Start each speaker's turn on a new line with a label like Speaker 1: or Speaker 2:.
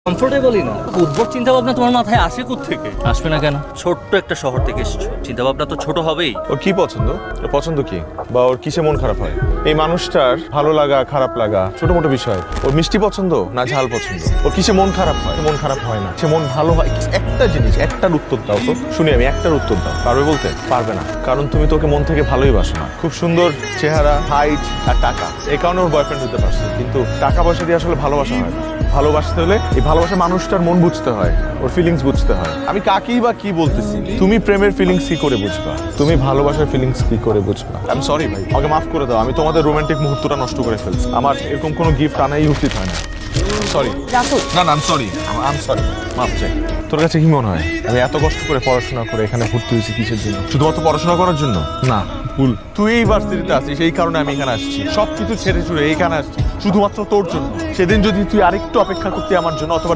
Speaker 1: কমফোর্টেবলই না। উদ্ভট চিন্তা ভাবনা তোমার মাথায় আসে থেকে? আসবে না কেন? ছোট্ট একটা শহর থেকে এসেছো, চিন্তা ভাবনা তো ছোট হবেই।
Speaker 2: ওর কি পছন্দ? ওর পছন্দ কি, বা ওর কিসে মন খারাপ হয়? এই মানুষটার ভালো লাগা খারাপ লাগা ছোট মোটো বিষয়। ওর মিষ্টি পছন্দ না ঝাল পছন্দ? ওর কিসে মন খারাপ হয়? মন খারাপ হয় না, সে মন ভালো হয়। একটা জিনিস, একটার উত্তর দাও তো শুনি আমি, একটার উত্তর দাও। পারবে বলতে? পারবে না, কারণ তুমি তোকে মন থেকে ভালোই বাসো না। খুব সুন্দর চেহারা, হাইট আর টাকা, এই কারণে ওর বয়ফ্রেন্ড হতে পারছে। কিন্তু টাকা পয়সা দিয়ে আসলে ভালোবাসা হয় না। ভালোবাসতে হলে এই ভালোবাসা মানুষটার মন বুঝতে হয়, ওর ফিলিংস বুঝতে হয়। আমি কাকেই বা কি বলতেছি? তুমি প্রেমের ফিলিংস কি করে বুঝবা? তুমি ভালোবাসার ফিলিংস কি করে বুঝবা? আমি সরি ভাই, আমাকে মাফ করে দাও। আমি তোমাদের রোমান্টিক মুহূর্তটা নষ্ট করে ফেলছি। আমার এরকম কোনো গিফট আনাই উচিত হয় না। সরি। না না, সরি, আই এম সরি, মাফ চাই। তোর কাছে কি মনে হয় আমি এত কষ্ট করে পড়াশোনা করে এখানে ভর্তি হয়েছি কিসের জন্য? শুধুমাত্র পড়াশোনা করার জন্য? না, ভুল। তুই এই ভার্সিটিতে আসিস, এই কারণে আমি এখানে আসছি। সবকিছু ছেড়ে ছুড়ে এখানে আসছি শুধুমাত্র তোর জন্য। সেদিন যদি তুই আরেকটু অপেক্ষা করতে আমার জন্য, অথবা